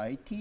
IT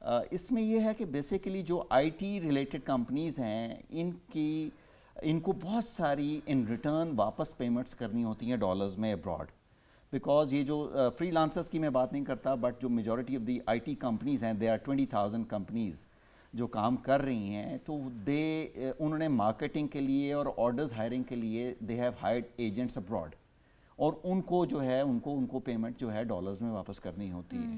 اس میں یہ ہے کہ بیسیکلی جو آئی ٹی ریلیٹڈ کمپنیز ہیں ان کو بہت ساری ان ریٹرن واپس پیمنٹس کرنی ہوتی ہیں ڈالرز میں ابراڈ، بیکاز یہ جو فری لانسرز کی میں بات نہیں کرتا، بٹ جو majority of the I T companies ہیں، دے آر 20,000 کمپنیز جو کام کر رہی ہیں، تو انہوں نے مارکیٹنگ کے لیے اور آرڈرز ہائرنگ کے لیے they have hired agents abroad, اور ان کو جو ہے ان کو پیمنٹ جو ہے ڈالرز میں واپس کرنی ہوتی ہے.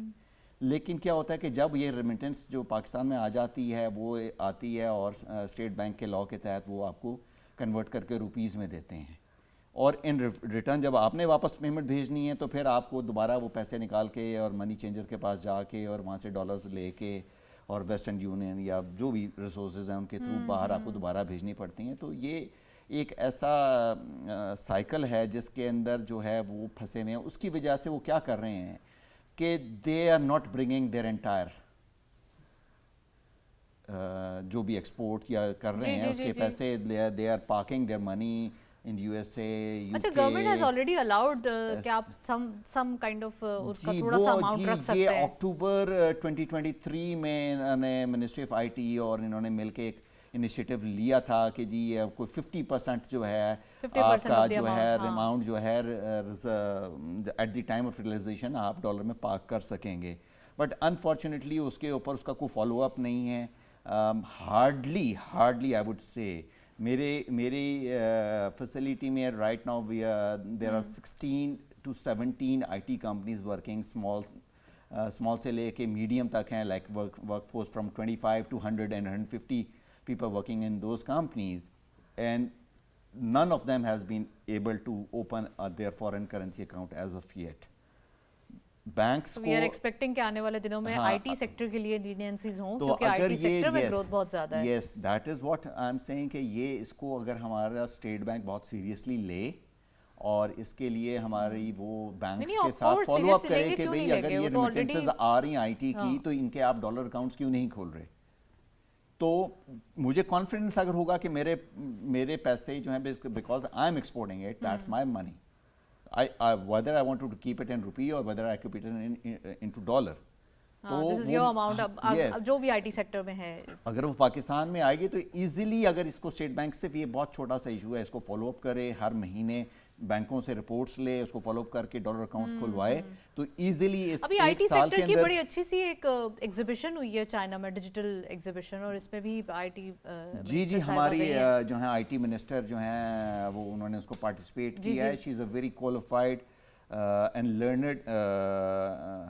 لیکن کیا ہوتا ہے کہ جب یہ ریمیٹنس جو پاکستان میں آ جاتی ہے وہ آتی ہے اور اسٹیٹ بینک کے لاء کے تحت وہ آپ کو کنورٹ کر کے روپیز میں دیتے ہیں، اور ان ریٹرن جب آپ نے واپس پیمنٹ بھیجنی ہے تو پھر آپ کو دوبارہ وہ پیسے نکال کے اور منی چینجر کے پاس جا کے اور وہاں سے ڈالرز لے کے اور ویسٹرن یونین یا جو بھی ریسورسز ہیں ان کے تھرو باہر آپ کو دوبارہ بھیجنی پڑتی ہیں. تو یہ ایک ایسا سائیکل ہے جس کے اندر جو ہے وہ پھنسے ہوئے ہیں. اس کی وجہ سے وہ کیا کر رہے ہیں کہ they are not bringing their entire جو بھی ایکسپورٹ یا کر رہے ہیں اس کے پیسے، they are parking their money in USA, UK. اچھا گورنمنٹ has already allowed کہ آپ some kind of اس کا تھوڑا سا اماؤنٹ رکھ سکتے ہیں. یہ اکتوبر 2023 میں انہوں نے منسٹری آف آئی ٹی اور انہوں نے مل کے ایک انیشیٹو لیا تھا کہ جی کوئی 50% جو ہے آپ کا جو ہے اماؤنٹ جو ہے at the time of realization آپ ڈالر میں پارک کر سکیں گے. بٹ انفارچونیٹلی اس کے اوپر اس کا کوئی فالو اپ نہیں ہے. ہارڈلی آئی وڈ سے میری فیسلٹی میں right now there are 16 to 17 I T companies working, small سے لے کے میڈیم تک ہیں، like workforce from 25 to 100 and 150 people working in those companies, and none of them has been able to open their foreign currency account as of yet. Banks کو we are expecting کہ آنے والے دنوں میں آئی T sector کے لیے لینینسیز ہوں، کیونکہ آئی ٹی سیکٹر میں گروتھ بہت زیادہ ہے. Yes that is what I am seeing کہ یہ اس کو اگر ہمارا اسٹیٹ بینک بہت سیریسلی لے اور اس کے لیے ہماری وہ بینکس کے ساتھ فالو اپ کرے کہ بھئی اگر یہ ریمیٹنسز آ رہی ہیں آئی ٹی کی تو ان کے آپ ڈالر اکاؤنٹس کیوں نہیں کھول رہے. تو مجھے کانفیڈنس اگر ہوگا کہ میرے پیسے جو ہیں because I am exporting it, that's my money, whether I want to keep it in rupee or whether I keep it into dollar. This is your amount جو بھی آئی ٹی سیکٹر میں ہے. اگر وہ پاکستان میں آئے گی تو ایزیلی، اگر اس کو اسٹیٹ بینک صرف یہ بہت چھوٹا سا ایشو ہے، اس کو فالو اپ کرے، ہر مہینے بینکوں سے رپورٹس لے، اس کو فالو اپ کر کے ڈالر اکاؤنٹس کھلوائے، تو ایزیلی اس ابھی آئی ایک ٹی سال سیکٹر کے کی اندر بڑی اچھی سی ایک ایگزیبیشن ہوئی ہے چائنا میں، ڈیجیٹل ایگزیبیشن، اور اس میں بھی آئی ٹی جی ہماری جو ہیں آئی ٹی منسٹر جو ہیں وہ انہوں نے اس کو پارٹیسپیٹ کیا ہے. She is a very qualified and learned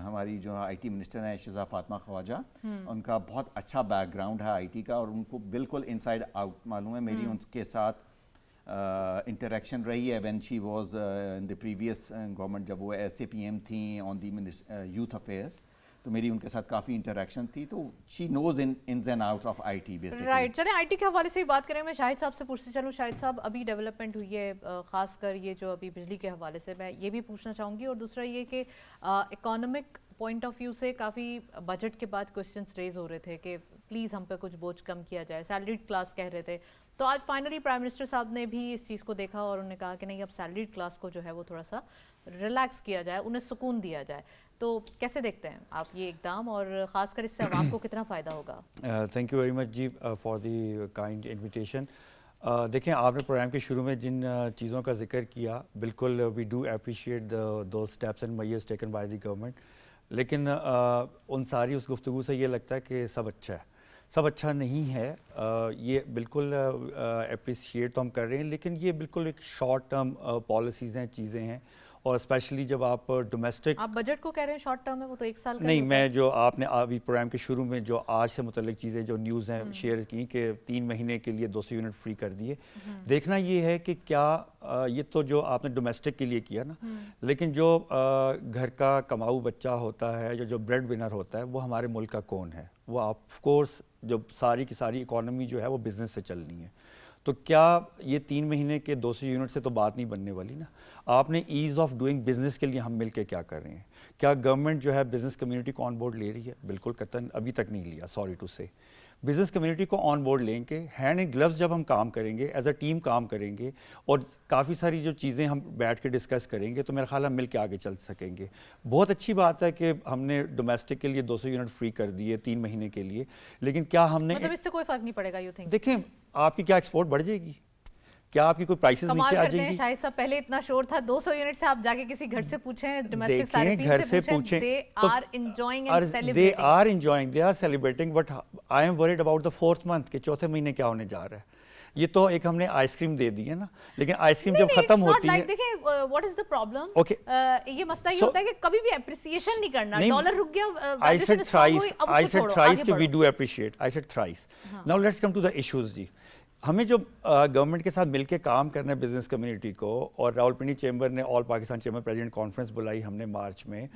ہماری جو آئی ٹی منسٹر ہیں شہزاد فاطمہ خواجہ، ان کا بہت اچھا بیک گراؤنڈ ہے آئی ٹی کا اور ان کو بالکل انسائڈ آؤٹ معلوم ہے. میری ان کے ساتھ انٹریکشن رہی ہے when she was in the previous government, جب وہ ایس اے پی ایم تھیں آن دی یوتھ افیئرس، تو میری ان کے ساتھ کافی انٹریکشن تھی. تو she knows ins and outs of I T basically. Right. چلیں آئی ٹی کے حوالے سے ہی بات کریں. میں شاہد صاحب سے پوچھتی چلوں. شاہد صاحب ابھی ڈیولپمنٹ ہوئی ہے خاص کر یہ جو ابھی بجلی کے حوالے سے، میں یہ بھی پوچھنا چاہوں گی، اور دوسرا یہ کہ اکانومک پوائنٹ آف ویو سے کافی بجٹ کے بعد کوسچنس ریز ہو رہے تھے کہ پلیز ہم پہ کچھ بوجھ کم کیا جائے، سیلریڈ کلاس کہہ رہے تھے. تو آج فائنلی پرائم منسٹر صاحب نے بھی اس چیز کو دیکھا اور انہوں نے کہا کہ نہیں، اب سیلریڈ کلاس کو جو ہے وہ تھوڑا سا ریلیکس کیا جائے، انہیں سکون دیا جائے. تو کیسے دیکھتے ہیں آپ یہ اقدام، اور خاص کر اس سے عوام کو کتنا فائدہ ہوگا؟ Thank you very much ji for the kind invitation. دیکھیں آپ نے پروگرام کے شروع میں جن چیزوں کا ذکر کیا، بالکل we do appreciate those steps and measures taken by the government, لیکن ان ساری اس گفتگو سے یہ لگتا ہے کہ سب اچھا ہے. سب اچھا نہیں ہے. یہ بالکل اپریشیٹ تو ہم کر رہے ہیں، لیکن یہ بالکل ایک شارٹ ٹرم پالیسیز ہیں، چیزیں ہیں، اور اسپیشلی جب آپ ڈومیسٹک، آپ بجٹ کو کہہ رہے ہیں شارٹ ٹرم ہے، وہ تو ایک سال کا نہیں، میں جو آپ نے ابھی پروگرام کے شروع میں جو آج سے متعلق چیزیں جو نیوز ہیں شیئر کی کہ 3 مہینے کے لیے 200 یونٹ فری کر دیے. دیکھنا یہ ہے کہ کیا یہ تو جو آپ نے ڈومیسٹک کے لیے کیا نا، لیکن جو گھر کا کماؤ بچہ ہوتا ہے، جو بریڈ ونر ہوتا ہے، وہ ہمارے ملک کا کون ہے؟ وہ آف کورس جو ساری کی ساری اکانومی جو ہے وہ بزنس سے چلنی ہے. تو کیا یہ 3 مہینے کے 200 یونٹ سے تو بات نہیں بننے والی نا. آپ نے ایز آف ڈوئنگ بزنس کے لیے ہم مل کے کیا کر رہے ہیں؟ کیا گورنمنٹ جو ہے بزنس کمیونٹی کو آن بورڈ لے رہی ہے؟ بالکل قطعاً ابھی تک نہیں لیا، سوری ٹو سے. بزنس کمیونٹی کو آن بورڈ لیں کے ہینڈ ان گلوز جب ہم کام کریں گے ایز اے ٹیم کام کریں گے اور کافی ساری جو چیزیں ہم بیٹھ کے ڈسکس کریں گے تو میرا خیال ہے مل کے آگے چل سکیں گے. بہت اچھی بات ہے کہ ہم نے ڈومیسٹک کے لیے 200 یونٹ فری کر دیے 3 مہینے کے لیے, لیکن کیا ہم نے مطلب اس سے کوئی فرق نہیں پڑے گا یو تھنک؟ دیکھیں آپ کی کیا ایکسپورٹ بڑھ جائے گی, کیا آپ کی کوئی پرائسز نیچے آ جائیں گی؟ شاہد صاحب پہلے اتنا شور تھا 200 یونٹ سے, آپ جا کے کسی گھر سے پوچھیں, ڈومیسٹک گھر سے پوچھیں, they are enjoying and celebrating. they are celebrating, but I am worried about the 4th month کہ چوتھے مہینے کیا ہونے جا رہا ہے. یہ تو ایک ہم نے آئس کریم دے دی ہے نا, لیکن آئس کریم جب ختم ہوتی ہے, دیکھیں what is the problem, یہ مسئلہ یہ ہوتا ہے کہ کبھی بھی اپریسیشن نہیں کرنا, ڈالر رک گیا, I said thrice کہ we do appreciate, I said thrice. Now let's come to the issues جی. ہمیں جو گورنمنٹ کے ساتھ مل کے کام کرنا ہے بزنس کمیونٹی کو, اور راولپنڈی چیمبر نے آل پاکستان چیمبر پریزیڈنٹ کانفرنس بلائی ہم نے مارچ میں.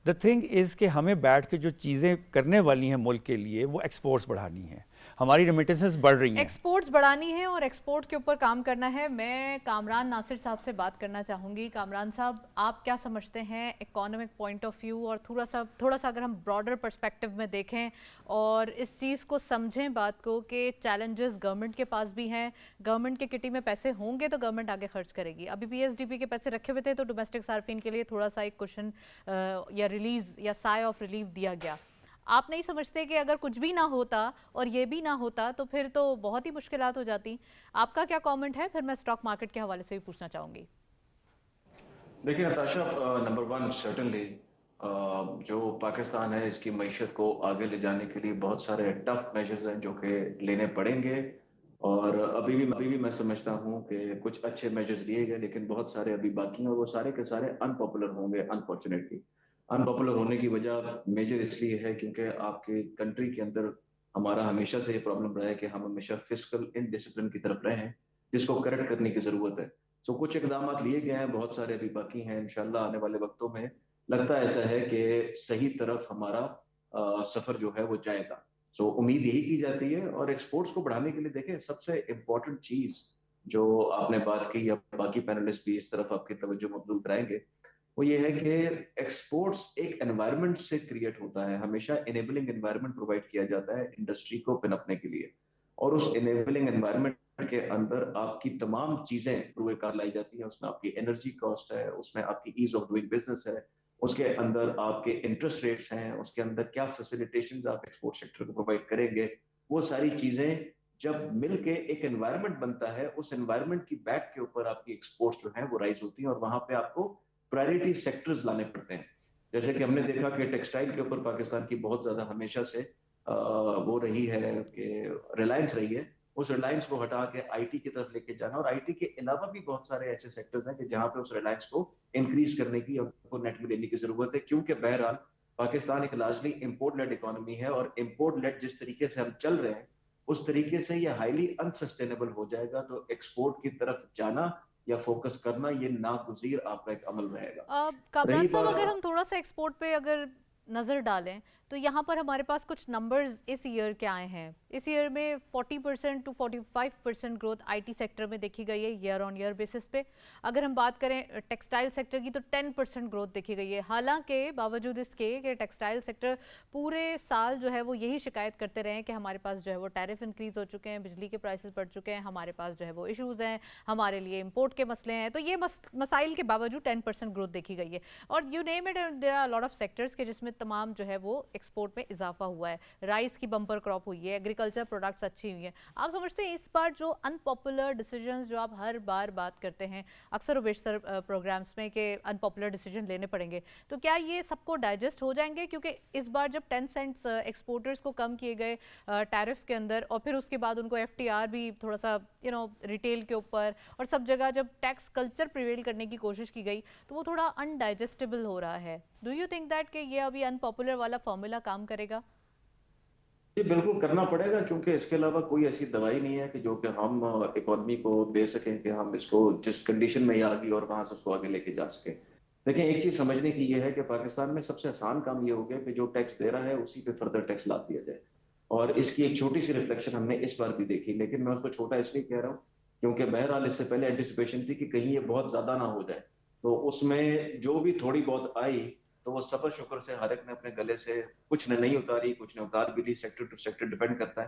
دا تھنگ از کہ ہمیں بیٹھ کے جو چیزیں کرنے والی ہیں ملک کے لیے وہ ایکسپورٹس بڑھانی ہیں, ہماری ریمیٹنسز بڑھ رہی ہیں, ایکسپورٹس بڑھانی ہے اور ایکسپورٹ کے اوپر کام کرنا ہے. میں کامران ناصر صاحب سے بات کرنا چاہوں گی. کامران صاحب, آپ کیا سمجھتے ہیں اکانومک پوائنٹ آف ویو, اور تھوڑا سا اگر ہم براڈر پرسپیکٹو میں دیکھیں اور اس چیز کو سمجھیں بات کو کہ چیلنجز گورنمنٹ کے پاس بھی ہیں, گورنمنٹ کے کٹی میں پیسے ہوں گے تو گورنمنٹ آگے خرچ کرے گی. ابھی پی ایس ڈی پی کے پیسے رکھے ہوئے تھے تو ڈومیسٹک صارفین کے لیے تھوڑا سا ایک کوشن یا ریلیز یا سائے آف ریلیف دیا گیا. آپ نہیں سمجھتے کہ اگر کچھ بھی نہ ہوتا اور یہ بھی نہ ہوتا تو پھر تو بہت ہی مشکلات ہو جاتی؟ آپ کا کیا کامنٹ ہے؟ پھر میں اسٹاک مارکیٹ کے حوالے سے بھی پوچھنا چاہوں گی. دیکھیں نتاشا, نمبر 1 سرٹنلی جو پاکستان ہے اس کی معیشت کو آگے لے جانے کے لیے بہت سارے ٹف میجرز ہیں جو کہ لینے پڑیں گے, اور ابھی بھی میں سمجھتا ہوں کہ کچھ اچھے میجرز لیے گئے لیکن بہت سارے ابھی باقی ہیں, اور وہ سارے کے سارے انپاپولر ہوں گے. انفارچونیٹلی انپاپولر ہونے کی وجہ میجر اس لیے ہے کیونکہ آپ کے کنٹری کے اندر ہمارا ہمیشہ سے یہ پرابلم رہا ہے کہ ہم ہمیشہ فسکل انڈسپلن کی طرف رہے ہیں, جس کو کریکٹ کرنے کی ضرورت ہے. سو کچھ اقدامات لیے گئے ہیں, بہت سارے ابھی باقی ہیں. انشاءاللہ آنے والے وقتوں میں لگتا ہے ایسا ہے کہ صحیح طرف ہمارا سفر جو ہے وہ جائے گا. سو امید یہی کی جاتی ہے. اور ایکسپورٹس کو بڑھانے کے لیے دیکھیں سب سے امپورٹنٹ چیز جو آپ نے بات کی, یا باقی پینلسٹ بھی اس طرف آپ کی توجہ مبذول کرائیں گے, وہ یہ ہے کہ ایکسپورٹس ایک انوائرمنٹ سے کریٹ ہوتا ہے. ہمیشہ انیبلنگ انوائرمنٹ پرووائڈ کیا جاتا ہے انڈسٹری کو پنپنے کے لیے, اور اس انیبلنگ انوائرمنٹ کے اندر آپ کی تمام چیزیں روئے کار لائی جاتی ہیں. اس میں آپ کی انرجی کاسٹ ہے, اس میں آپ کی ایز آف ڈوئنگ بزنس ہے, اس کے اندر آپ کے انٹرسٹ ریٹس ہیں, اس کے اندر کیا فیسیلیٹیشنز آپ ایکسپورٹ سیکٹر کو پرووائڈ کریں گے. وہ ساری چیزیں جب مل کے ایک انوائرمنٹ بنتا ہے, اس انوائرمنٹ کی بیک کے اوپر آپ کی ایکسپورٹس جو ہیں وہ رائز ہوتی ہیں, اور وہاں پہ آپ کو پرائرٹی سیکٹرز لانے پڑتے ہیں. جیسے کہ ہم نے دیکھا کہ ٹیکسٹائل کے اوپر پاکستان کی بہت زیادہ ہمیشہ سے وہ رہی ہے کہ ریلائنس رہی ہے. اس ریلائنس کو ہٹا کے آئی ٹی کی طرف لے کے جانا, اور آئی ٹی کے علاوہ بھی بہت سارے ایسے سیکٹرز ہیں کہ جہاں پہ اس ریلائنس کو انکریز کرنے کی اور کو نیٹ میں لینے کی ضرورت ہے. کیونکہ بہرحال پاکستان ایک لارجلی امپورٹ لیڈ اکانومی ہے, اور امپورٹ لیڈ جس طریقے سے ہم چل رہے ہیں اس طریقے سے یہ ہائیلی انسسٹینیبل ہو جائے گا. تو ایکسپورٹ کی طرف جانا یا فوکس کرنا یہ ناگزیر آپ کا ایک عمل رہے گا. کامران صاحب, اگر ہم تھوڑا سا ایکسپورٹ پہ اگر نظر ڈالیں تو یہاں پر ہمارے پاس کچھ نمبرز اس ایئر کے آئے ہیں. اس ایئر میں 40% to 45% growth I T sector میں دیکھی گئی ہے ایئر آن ایئر بیسس پہ. اگر ہم بات کریں ٹیکسٹائل سیکٹر کی تو 10% گروتھ دیکھی گئی ہے. حالانکہ باوجود اس کے کہ ٹیکسٹائل سیکٹر پورے سال جو ہے وہ یہی شکایت کرتے رہے ہیں کہ ہمارے پاس جو ہے وہ ٹیرف انکریز ہو چکے ہیں, بجلی کے پرائسز بڑھ چکے ہیں, ہمارے پاس جو ہے وہ ایشوز ہیں, ہمارے لیے امپورٹ کے مسئلے ہیں. تو یہ مسائل کے باوجود 10% گروتھ دیکھی گئی ہے. اور you name it, there are lot of sectors کے جس میں تمام جو ہے وہ ایکسپورٹ میں اضافہ ہوا ہے. رائس کی بمپر کراپ ہوئی ہے, ایگریکلچر پروڈکٹس اچھی ہوئی ہیں. آپ سمجھتے ہیں اس بار جو ان پاپولر ڈیسیجنز جو آپ ہر بار بات کرتے ہیں اکثر و بیشتر پروگرامز میں کہ ان پاپولر ڈیسیجن لینے پڑیں گے, تو کیا یہ سب کو ڈائجسٹ ہو جائیں گے؟ کیونکہ اس بار جب 10 سینٹس ایکسپورٹرز کو کم کیے گئے ٹیرف کے اندر, اور پھر اس کے بعد ان کو ایف ٹی آر بھی تھوڑا سا ریٹیل کے اوپر اور سب جگہ جب ٹیکس کلچر پریویل کرنے کی کوشش کی گئی, تو وہ تھوڑا انڈائجسٹیبل ہو رہا ہے. ڈو یو تھنک دیٹ کہ یہ ابھی ان پاپولر والا فارمولا کام کرے گا؟ یہ بالکل کرنا پڑے گا, کیونکہ اس کے علاوہ کوئی ایسی دوائی نہیں ہے کہ جو کہ ہم اکانومی کو دے سکیں کہ ہم اس کو جس کنڈیشن میں آ گئی اور وہاں سے اس کو آگے لے کے جا سکیں. دیکھیں ایک چیز سمجھنے کی یہ ہے کہ پاکستان میں سب سے آسان کام یہ ہو گیا کہ جو ٹیکس دے رہا ہے اسی پہ فردر ٹیکس لا دیا جائے, اور اس کی ایک چھوٹی سی ریفلیکشن ہم نے اس بار بھی دیکھی. لیکن میں اس کو چھوٹا اس لیے کہہ رہا ہوں کیونکہ بہرحال اس سے پہلے اینٹیسپیشن تھی کہ کہیں یہ بہت زیادہ نہ ہو جائے, تو اس میں جو بھی تھوڑی بہت آئی تو وہ صبر شکر سے ہر ایک نے اپنے گلے سے کچھ نے نہیں اتاری, کچھ نے اتار بھی لی, سیکٹر ٹو سیکٹر ڈیپینڈ کرتا ہے.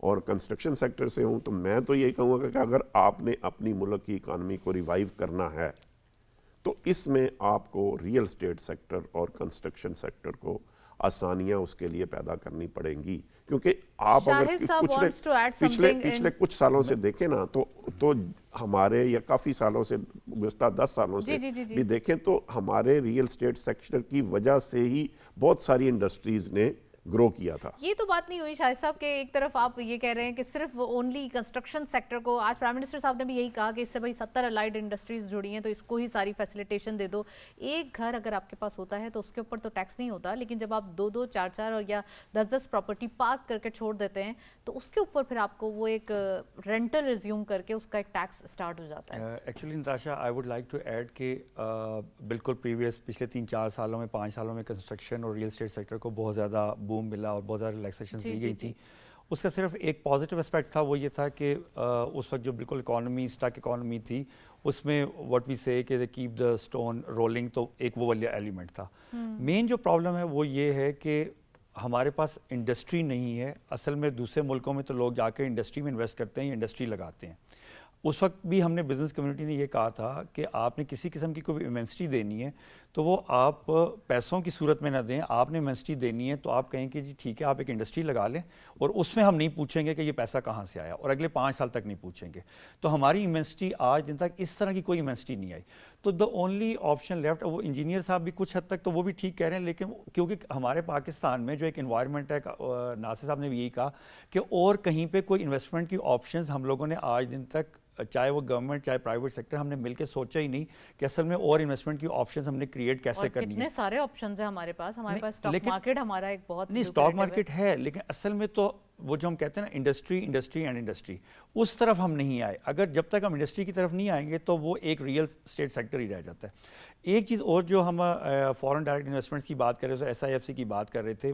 اور کنسٹرکشن سیکٹر سے ہوں، تو میں تو یہی کہوں گا کہ اگر آپ نے اپنی ملک کی اکانومی کو ریوائیو کرنا ہے تو اس میں آپ کو ریئل اسٹیٹ سیکٹر اور کنسٹرکشن سیکٹر کو آسانیاں اس کے لیے پیدا کرنی پڑیں گی، کیونکہ آپ اگر پچھلے کچھ سالوں سے دیکھیں نا تو ہمارے یا کافی سالوں سے گزشتہ 10 سالوں سے بھی دیکھیں تو ہمارے ریئل اسٹیٹ سیکٹر کی وجہ سے ہی بہت ساری انڈسٹریز نے گرو کیا تھا. یہ تو بات نہیں ہوئی شاہد صاحب کہ ایک طرف آپ یہ کہہ رہے ہیں کہ صرف اونلی کنسٹرکشن سیکٹر کو، آج پرائم منسٹر صاحب نے بھی یہی کہا کہ اس سے بھائی 70 الائڈ انڈسٹریز جڑی ہیں تو اس کو ہی ساری فیسیلیٹیشن دے دو. ایک گھر اگر آپ کے پاس ہوتا ہے تو اس کے اوپر تو ٹیکس نہیں ہوتا، لیکن جب آپ 2-2 4-4 اور یا 10-10 پراپرٹی پارک کر کے چھوڑ دیتے ہیں تو اس کے اوپر پھر آپ کو وہ ایک رینٹل ریزیوم کر کے اس کا ایک ٹیکس اسٹارٹ ہو جاتا ہے. Actually Natasha I would like to add کہ بالکل پچھلے 3-4 سالوں میں 5 سالوں میں کنسٹرکشن اور ریئل اسٹیٹ سیکٹر کو بہت زیادہ بوم ملا اور بہت زیادہ ریلیکسیشن دی گئی تھی. اس کا صرف ایک پازیٹیو اسپیکٹ تھا، وہ یہ تھا کہ اس وقت جو بالکل اکانومی اسٹاک اکانومی تھی اس میں واٹ وی سے کہ کیپ دا اسٹون رولنگ، تو ایک وہ والا ایلیمنٹ تھا. مین جو پرابلم ہے وہ یہ ہے کہ ہمارے پاس انڈسٹری نہیں ہے. اصل میں دوسرے ملکوں میں تو لوگ جا کے انڈسٹری میں انویسٹ کرتے ہیں، انڈسٹری لگاتے ہیں. اس وقت بھی ہم نے بزنس کمیونٹی نے یہ کہا تھا کہ آپ نے کسی قسم کی کوئی ایمنسٹری دینی ہے تو وہ آپ پیسوں کی صورت میں نہ دیں، آپ نے ایمنسٹری دینی ہے تو آپ کہیں کہ جی ٹھیک ہے آپ ایک انڈسٹری لگا لیں اور اس میں ہم نہیں پوچھیں گے کہ یہ پیسہ کہاں سے آیا، اور اگلے 5 سال تک نہیں پوچھیں گے. تو ہماری ایمنسٹری آج دن تک اس طرح کی کوئی ایمنسٹری نہیں آئی. تو دا اونلی آپشن لیفٹ، وہ انجینئر صاحب بھی کچھ حد تک تو وہ بھی ٹھیک کہہ رہے ہیں، لیکن کیونکہ ہمارے پاکستان میں جو ایک انوائرمنٹ ہے، ناصر صاحب نے بھی یہی کہا کہ اور کہیں پہ کوئی انویسٹمنٹ کی آپشنز ہم لوگوں نے آج دن تک، چاہے وہ گورنمنٹ چاہے پرائیویٹ سیکٹر، ہم نے مل کے سوچا ہی نہیں کہ اصل میں اور انویسٹمنٹ کی آپشنز ہم نے کریٹ کیسے کرنی ہے. کتنے سارے آپشنز ہیں ہمارے پاس اسٹاک مارکیٹ ہمارا ایک بہت نہیں، اسٹاک مارکیٹ ہے، لیکن اصل میں تو وہ جو ہم کہتے ہیں نا انڈسٹری اس طرف ہم نہیں آئے. اگر جب تک ہم انڈسٹری کی طرف نہیں آئیں گے تو وہ ایک ریئل اسٹیٹ سیکٹر ہی رہ جاتا ہے. ایک چیز اور جو ہم فارن ڈائریکٹ انویسٹمنٹس کی بات کر رہے تھے، SIFC کی بات کر رہے تھے،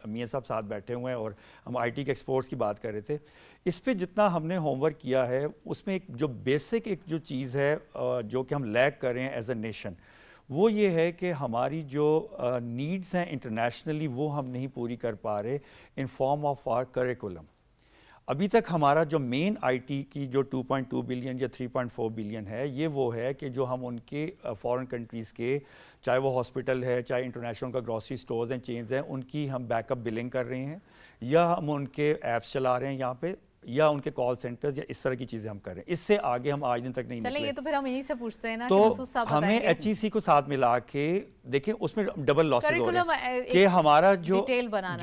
میاں صاحب ساتھ بیٹھے ہوئے ہیں، اور ہم IT کے ایکسپورٹس کی بات کر رہے تھے. اس پہ جتنا ہم نے ہوم ورک کیا ہے اس میں ایک جو بیسک ایک جو چیز ہے جو کہ ہم لیک کر رہے ہیں ایز اے نیشن، وہ یہ ہے کہ ہماری جو نیڈز ہیں انٹرنیشنلی وہ ہم نہیں پوری کر پا رہے in form of our curriculum. ابھی تک ہمارا جو مین IT کی جو 2.2 بلین یا 3.4 بلین ہے، یہ وہ ہے کہ جو ہم ان کے فارن کنٹریز کے، چاہے وہ ہاسپٹل ہے، چاہے انٹرنیشنل کا گروسری سٹورز ہیں، چینز ہیں، ان کی ہم بیک اپ بلنگ کر رہے ہیں، یا ہم ان کے ایپس چلا رہے ہیں یہاں پہ، یا ان کے کال سینٹرز، یا اس طرح کی چیزیں ہم کر رہے ہیں. اس سے آگے ہم آج دن تک نہیں نکلے. چلیں یہ تو پھر ہم یہیں سے پوچھتے ہیں نا تو کہ مسعود صاحب ہمیں HEC کو ساتھ ملا کے دیکھیں، اس میں ڈبل لاسز ہو رہے ہیں کہ ہمارا جو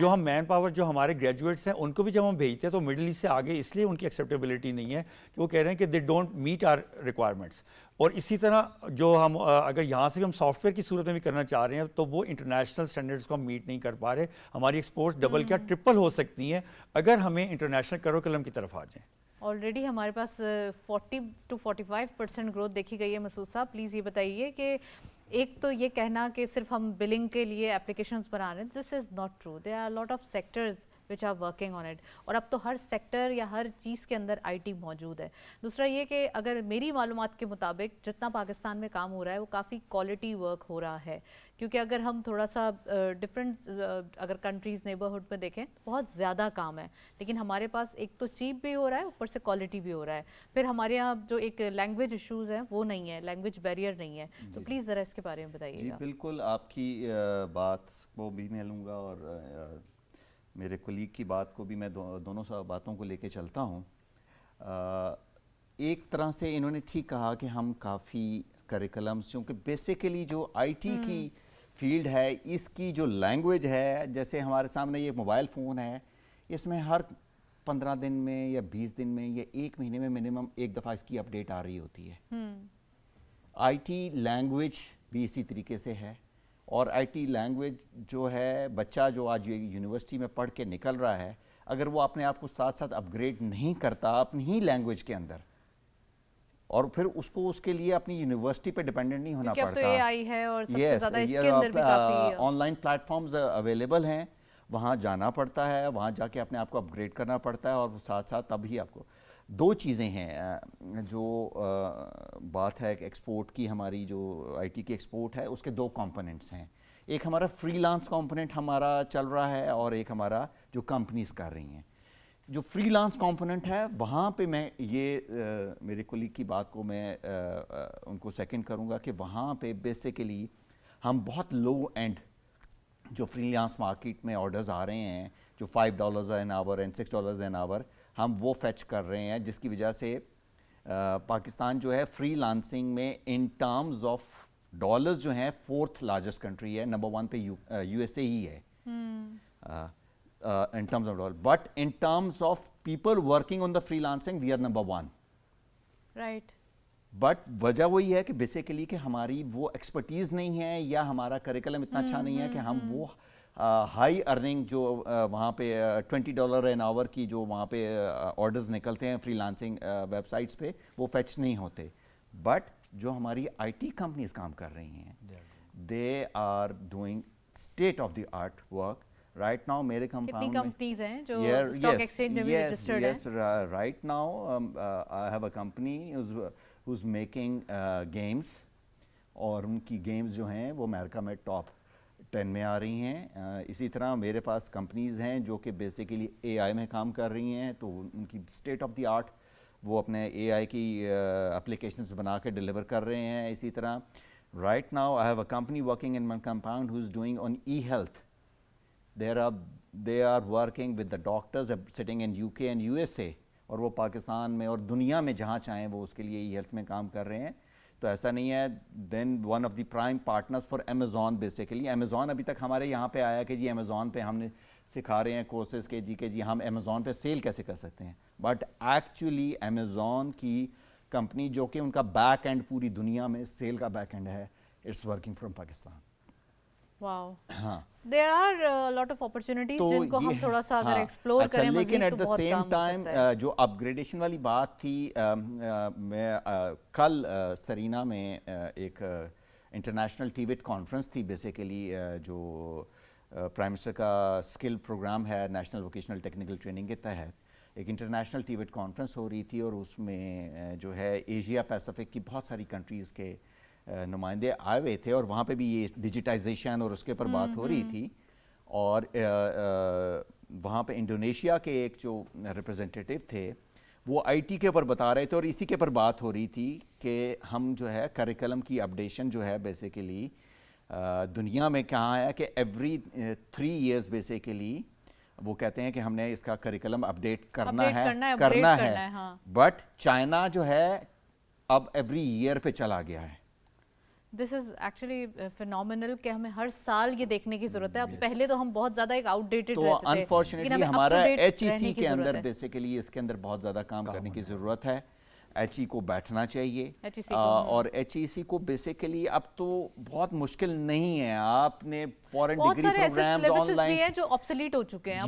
ہم مین پاور جو ہمارے گریجویٹس ہیں ان کو بھی جب ہم بھیجتے ہیں تو مڈل ایسٹ سے آگے اس لیے ان کی ایکسیپٹیبلٹی نہیں ہے کہ وہ کہہ رہے ہیں کہ they don't meet our requirements. اور اسی طرح جو ہم اگر یہاں سے بھی ہم سافٹ ویئر کی صورت میں بھی کرنا چاہ رہے ہیں تو وہ انٹرنیشنل سٹینڈرڈس کو ہم میٹ نہیں کر پا رہے. ہماری ایکسپورٹس ڈبل کیا ٹرپل ہو سکتی ہیں اگر ہمیں انٹرنیشنل کریکولم کی طرف آ جائیں. آلریڈی ہمارے پاس 40 to 45% گروتھ دیکھی گئی ہے. مسعود صاحب پلیز یہ بتائیے کہ ایک تو یہ کہنا کہ صرف ہم بلنگ کے لیے اپلیکیشنز بنا رہے ہیں، this is not true. There are lot of sectors which are working on it. اور اب تو ہر سیکٹر یا ہر چیز کے اندر IT موجود ہے. دوسرا یہ کہ اگر میری معلومات کے مطابق جتنا پاکستان میں کام ہو رہا ہے وہ کافی کوالٹی ورک ہو رہا ہے، کیونکہ اگر ہم تھوڑا سا ڈفرینٹ اگر کنٹریز نیبرہڈ میں دیکھیں بہت زیادہ کام ہے، لیکن ہمارے پاس ایک تو چیپ بھی ہو رہا ہے، اوپر سے کوالٹی بھی ہو رہا ہے. پھر ہمارے یہاں جو ایک لینگویج ایشوز ہیں وہ نہیں ہے، لینگویج بیریئر نہیں ہے. تو پلیز ذرا اس کے بارے میں بتائیے گا. جی بالکل، آپ کی بات کو بھی میں لوں گا اور میرے کولیگ کی بات کو بھی میں دونوں باتوں کو لے کے چلتا ہوں. ایک طرح سے انہوں نے ٹھیک کہا کہ ہم کافی کریکلمس، کیونکہ بیسیکلی جو IT کی فیلڈ ہے اس کی جو لینگویج ہے، جیسے ہمارے سامنے یہ موبائل فون ہے، اس میں ہر 15 دن میں یا 20 دن میں یا 1 مہینے میں منیمم ایک دفعہ اس کی اپڈیٹ آ رہی ہوتی ہے. IT لینگویج بھی اسی طریقے سے ہے، اور IT لینگویج جو ہے بچہ جو آج یونیورسٹی میں پڑھ کے نکل رہا ہے، اگر وہ اپنے آپ کو ساتھ ساتھ اپ گریڈ نہیں کرتا اپنی ہی لینگویج کے اندر، اور پھر اس کو اس کے لیے اپنی یونیورسٹی پہ ڈیپینڈنٹ نہیں ہونا پڑتا. اب تو AI ہے اور سب سے زیادہ اس کے اندر بھی کافی online platforms available ہیں، وہاں جانا پڑتا ہے، وہاں جا کے اپنے آپ کو اپ گریڈ کرنا پڑتا ہے، اور ساتھ ساتھ تب ہی آپ کو. 2 چیزیں ہیں جو بات ہے کہ ایکسپورٹ کی، ہماری جو IT کی ایکسپورٹ ہے اس کے 2 کمپوننٹس ہیں. ایک ہمارا فری لانس کمپوننٹ ہمارا چل رہا ہے، اور ایک ہمارا جو کمپنیز کر رہی ہیں. جو فری لانس کمپوننٹ ہے وہاں پہ میں یہ میرے کولیگ کی بات کو میں ان کو سیکنڈ کروں گا کہ وہاں پہ بیسیکلی ہم بہت لو اینڈ جو فری لانس مارکیٹ میں آرڈرز آ رہے ہیں جو $5 an hour and $6 an hour ہم وہ فیچ کر رہے ہیں, جس کی وجہ سے پاکستان جو ہے فری لانسنگ میں ان ٹرمز آف ڈالرز جو ہیں 4th لارجسٹ کنٹری ہے, نمبر 1 پہ یو ایس اے ہی ہے in terms of dollar, but in terms of people working on the freelancing we are number 1. Right. But وجہ وہی ہے کہ بیسیکلی کہ ہماری وہ ایکسپرٹیز نہیں ہے یا ہمارا کریکلم اتنا اچھا نہیں ہے کہ ہم وہ ہائی ارننگ جو وہاں پہ $20 این آور کی جو وہاں پہ آرڈرز نکلتے ہیں فری لانسنگ ویب سائٹس پہ وہ فیچ نہیں ہوتے. بٹ جو ہماری آئی ٹی کمپنیز کام کر رہی ہیں they are doing state of the art work. Right now میرے کتنی کمپنیز ہیں جو اسٹاک ایکسچینج میں بھی رجسٹرڈ ہیں؟ Yes, right now I have a company who's making games, اور ان کی گیمز جو ہیں وہ امریکہ میں ٹاپ 10 میں آ رہی ہیں. اسی طرح میرے پاس کمپنیز ہیں جو کہ بیسیکلی اے آئی میں کام کر رہی ہیں, تو ان کی اسٹیٹ آف دی آرٹ وہ اپنے اے آئی کی اپلیکیشنز بنا کے ڈیلیور کر رہے ہیں. اسی طرح right now I have a company working in my compound who's doing on e-health. They are working with the doctors sitting in UK and USA, اور وہ پاکستان میں اور دنیا میں جہاں چاہیں وہ اس کے لیے ای ہیلتھ میں کام کر رہے ہیں. تو ایسا نہیں ہے. Then one of the prime partners for Amazon, basically Amazon ابھی تک ہمارے یہاں پہ آیا کہ جی امیزون پہ ہم نے سکھا رہے ہیں کورسز کہ جی ہم امیزون پہ سیل کیسے کر سکتے ہیں. بٹ ایکچولی امیزون کی کمپنی جو کہ ان کا بیک اینڈ پوری دنیا میں سیل کا بیک اینڈ ہے, it's working from Pakistan. Wow, there are a lot of opportunities جن کو ہم تھوڑا سا اگر ایکسپلور کریں مزید لیکن تو ایٹ دا بہت سیم کام ہو ٹائم سکتا ہے. جو اپ گریڈیشن والی بات تھی, میں کل سرینا میں ایک انٹرنیشنل ٹیوٹ کانفرنس تھی, بیسیکلی جو پرائم منسٹر کا اسکل پروگرام ہے نیشنل ووکیشنل ٹیکنیکل ٹریننگ کے تحت, ایک انٹرنیشنل ٹیوٹ کانفرنس ہو رہی تھی, اور اس میں جو ہے ایشیا پیسیفک کی بہت ساری کنٹریز کے نمائندے آئے ہوئے تھے, اور وہاں پہ بھی یہ ڈیجیٹائزیشن اور اس کے اوپر بات ہو رہی تھی. اور وہاں پہ انڈونیشیا کے ایک جو ریپرزنٹیٹیو تھے وہ آئی ٹی کے اوپر بتا رہے تھے, اور اسی کے اوپر بات ہو رہی تھی کہ ہم جو ہے کریکلم کی اپڈیشن جو ہے بیسیکلی دنیا میں کہاں ہے کہ ایوری 3 years بیسیکلی وہ کہتے ہیں کہ ہم نے اس کا کریکلم اپڈیٹ کرنا ہے. بٹ چائنا جو ہے اب ایوری ایئر پہ چلا گیا ہے. دس از ایکچولی فینومینل کہ ہمیں ہر سال یہ دیکھنے کی ضرورت ہے. اب پہلے تو ہم بہت زیادہ ایک آؤٹ ڈیٹڈ رہتے تھے, تو انفارچونیٹلی ہمارا ایچ ای سی کے اندر بیسیکلی اس کے اندر بہت زیادہ کام کرنے کی ضرورت ہے. ایچ ای کو بیٹھنا چاہیے, اور ایچ ای سی کو بیسیکلی اب تو بہت مشکل نہیں ہے. آپ نے فورن ڈگری پروگرامز آن لائن ہیں جو آبسلیٹ ہو چکے ہیں,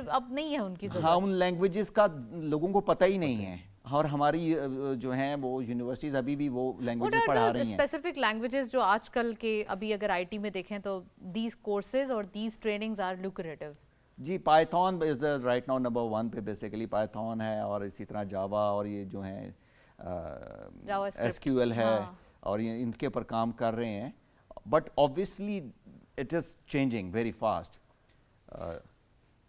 اب نہیں ہے ان کی ضرورت. ہاں, ان لینگویجز کا لوگوں کو پتہ ہی نہیں ہے, اور ہماری جو ہیں وہ یونیورسٹیز ابھی بھی وہ لینگویجز پڑھا رہی ہیں. اسپیسیفک لینگویجز جو آج کل کے ابھی اگر آئی ٹی میں دیکھیں تو دیز کورسز اور دیز ٹریننگز آر لوکریٹو. جی, Python is right now number 1 پہ, بیسیکلی پائتھون ہے, اور اسی طرح جاوا, اور یہ جو ہیں ایس کیو ایل ہے, اور یہ ان کے اوپر کام کر رہے ہیں. But obviously it is changing very fast.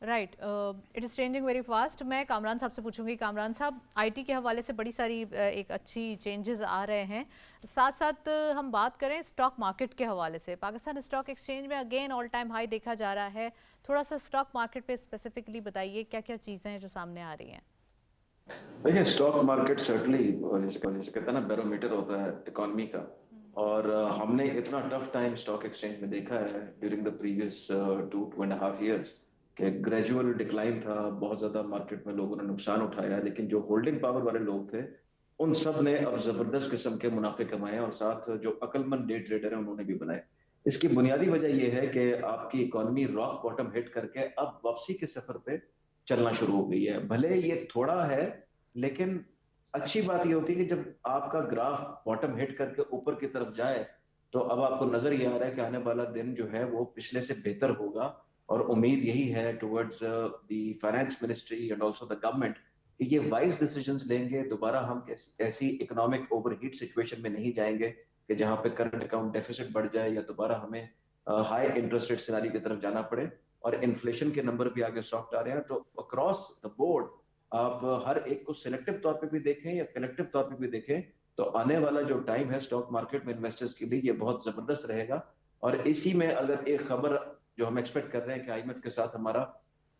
Right, it is changing very fast. میں کامران صاحب سے پوچھوں گی. کامران صاحب, آئی ٹی کے حوالے سے بڑی ساری ایک اچھی چینجز آ رہے ہیں, ساتھ ساتھ ہم بات کریں اسٹاک مارکیٹ کے حوالے سے. پاکستان اسٹاک ایکسچینج میں اگین آل ٹائم ہائی دیکھا جا رہا ہے. تھوڑا سا اسٹاک مارکیٹ پہ اسپیسیفکلی بتائیے کیا کیا چیزیں ہیں جو سامنے آ رہی ہیں. دیکھیں, اسٹاک مارکیٹ سرٹنلی کہتے ہیں نا بیرومیٹر ہوتا ہے اکانومی کا, اور ہم نے اتنا ٹف ٹائم اسٹاک ایکسچینج میں دیکھا ہے ڈیورنگ دا پریویس 2.5 years کہ گریجول ڈکلائن تھا, بہت زیادہ مارکیٹ میں لوگوں نے نقصان اٹھایا, لیکن جو ہولڈنگ پاور والے لوگ تھے ان سب نے اب زبردست قسم کے منافع کمائے, اور ساتھ جو عقل مند ڈے ٹریڈر ہیں انہوں نے بھی بنائے. اس کی بنیادی وجہ یہ ہے کہ آپ کی اکانومی راک باٹم ہٹ کر کے اب واپسی کے سفر پہ چلنا شروع ہو گئی ہے. بھلے یہ تھوڑا ہے, لیکن اچھی بات یہ ہوتی ہے کہ جب آپ کا گراف باٹم ہٹ کر کے اوپر کی طرف جائے تو اب آپ کو نظر یہ آ رہا ہے کہ آنے والا دن جو ہے وہ پچھلے سے بہتر ہوگا, اور امید یہی ہے towards the finance ministry and also the government کہ یہ وائز ڈیسیژنز لیں گے. دوبارہ ہم ایسی اکنامک اوور ہیٹ سچویشن میں نہیں جائیں گے کہ جہاں پہ کرنٹ اکاؤنٹ ڈیفیسٹ بڑھ جائے, یا دوبارہ ہمیں ہائی انٹرسٹ ریٹ سیناریو کی طرف جانا پڑے, اور انفلیشن کے نمبر بھی آگے سافٹ آ رہے ہیں. تو اکراس دا بورڈ آپ ہر ایک کو سلیکٹو طور پہ بھی دیکھیں یا کلیکٹو طور پہ بھی دیکھیں تو آنے والا جو ٹائم ہے اسٹاک مارکیٹ میں انویسٹرز کے لیے یہ بہت زبردست رہے گا. اور اسی میں اگر ایک خبر جو ہم ایکسپیکٹ کر رہے ہیں کہ آئی ایم ایف کے ساتھ ہمارا